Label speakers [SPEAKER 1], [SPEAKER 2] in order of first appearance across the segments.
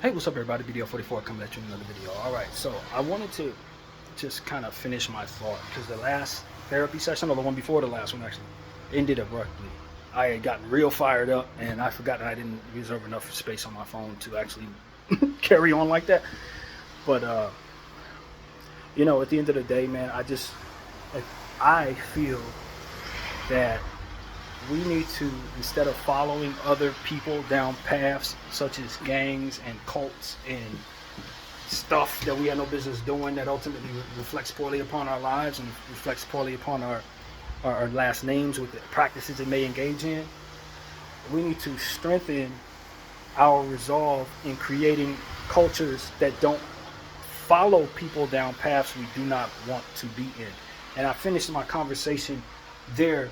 [SPEAKER 1] Hey, what's up, everybody? Bdf 44 coming at you in another video. All right, so I wanted to just kind of finish my thought because the last therapy session, or the one before the last one, actually ended abruptly. I had gotten real fired up, and I forgot that I didn't reserve enough space on my phone to actually carry on like that. But at the end of the day, man, I feel that we need to, instead of following other people down paths such as gangs and cults and stuff that we have no business doing, that ultimately reflects poorly upon our lives and reflects poorly upon our last names with the practices it may engage in, we need to strengthen our resolve in creating cultures that don't follow people down paths we do not want to be in. And I finished my conversation there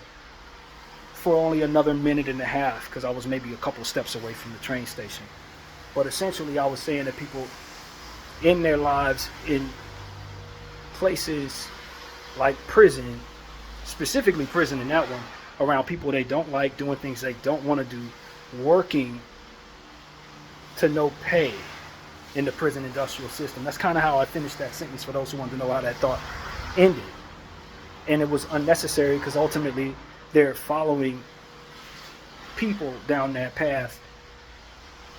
[SPEAKER 1] for only another minute and a half because I was maybe a couple steps away from the train station. But essentially I was saying that people in their lives, in places like prison, specifically prison in that one, around people they don't like, doing things they don't want to do, working to no pay in the prison industrial system. That's kind of how I finished that sentence for those who want to know how that thought ended. And it was unnecessary because ultimately they're following people down that path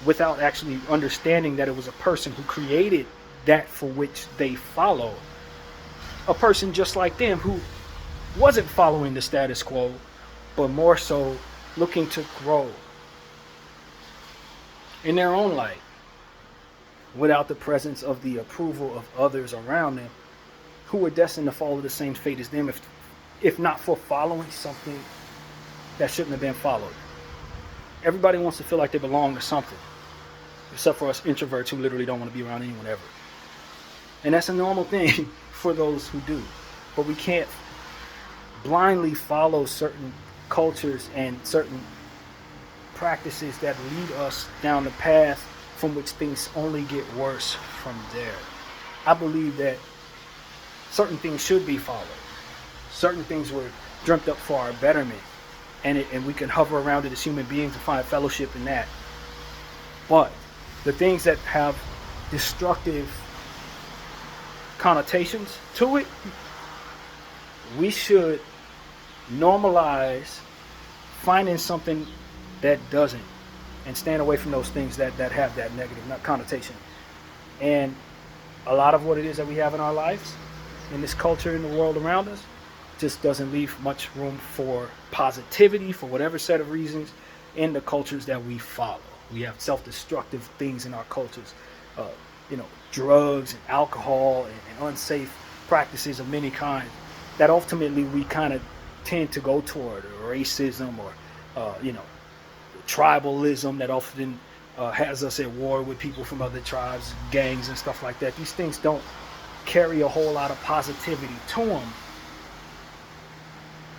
[SPEAKER 1] without actually understanding that it was a person who created that for which they follow. A person just like them who wasn't following the status quo, but more so looking to grow in their own light without the presence of the approval of others around them who were destined to follow the same fate as them, if not for following something that shouldn't have been followed. Everybody wants to feel like they belong to something, except for us introverts who literally don't want to be around anyone ever. And that's a normal thing for those who do. But we can't blindly follow certain cultures and certain practices that lead us down the path from which things only get worse from there. I believe that certain things should be followed. Certain things were dreamt up for our betterment, and we can hover around it as human beings and find fellowship in that. But the things that have destructive connotations to it, we should normalize finding something that doesn't, and stand away from those things that have that negative connotation. And a lot of what it is that we have in our lives, in this culture, in the world around us, just doesn't leave much room for positivity for whatever set of reasons in the cultures that we follow. We have self-destructive things in our cultures, drugs and alcohol and unsafe practices of many kinds that ultimately we kind of tend to go toward, or racism, or tribalism that often has us at war with people from other tribes, gangs and stuff like that. These things don't carry a whole lot of positivity to them.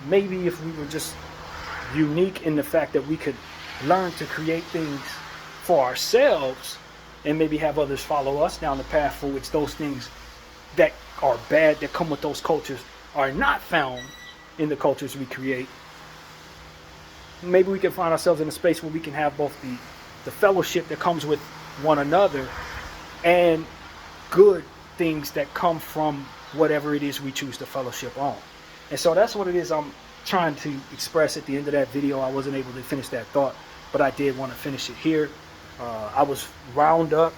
[SPEAKER 1] Maybe if we were just unique in the fact that we could learn to create things for ourselves and maybe have others follow us down the path for which those things that are bad that come with those cultures are not found in the cultures we create. Maybe we can find ourselves in a space where we can have both the fellowship that comes with one another and good things that come from whatever it is we choose to fellowship on. And so that's what it is I'm trying to express at the end of that video. I wasn't able to finish that thought, but I did want to finish it here. I was wound up,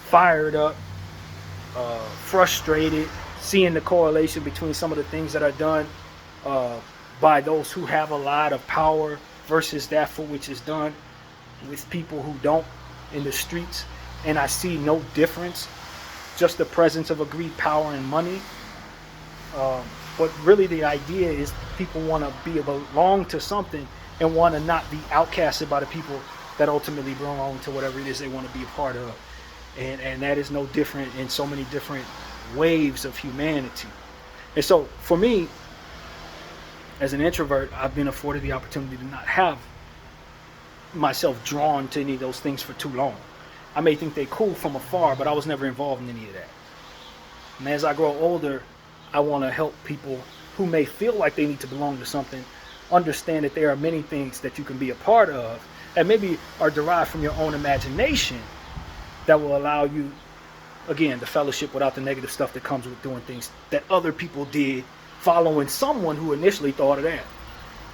[SPEAKER 1] fired up, frustrated, seeing the correlation between some of the things that are done by those who have a lot of power versus that for which is done with people who don't in the streets. And I see no difference, just the presence of agreed power and money. But really the idea is people want to belong to something and want to not be outcasted by the people that ultimately belong to whatever it is they want to be a part of. And that is no different in so many different waves of humanity. And so for me, as an introvert, I've been afforded the opportunity to not have myself drawn to any of those things for too long. I may think they're cool from afar, but I was never involved in any of that. And as I grow older, I want to help people who may feel like they need to belong to something understand that there are many things that you can be a part of and maybe are derived from your own imagination that will allow you, again, the fellowship without the negative stuff that comes with doing things that other people did, following someone who initially thought of that.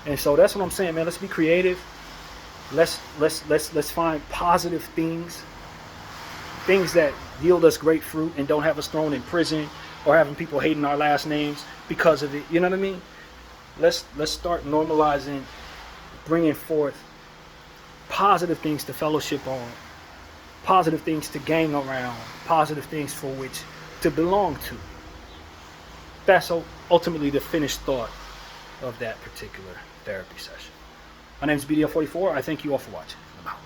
[SPEAKER 1] And so that's what I'm saying, man. Let's be creative. Let's find positive things that yield us great fruit and don't have us thrown in prison or having people hating our last names because of it. You know what I mean? Let's start normalizing, bringing forth positive things to fellowship on, positive things to gang around, positive things for which to belong to. That's ultimately the finished thought of that particular therapy session. My name is Bdf 44. I thank you all for watching.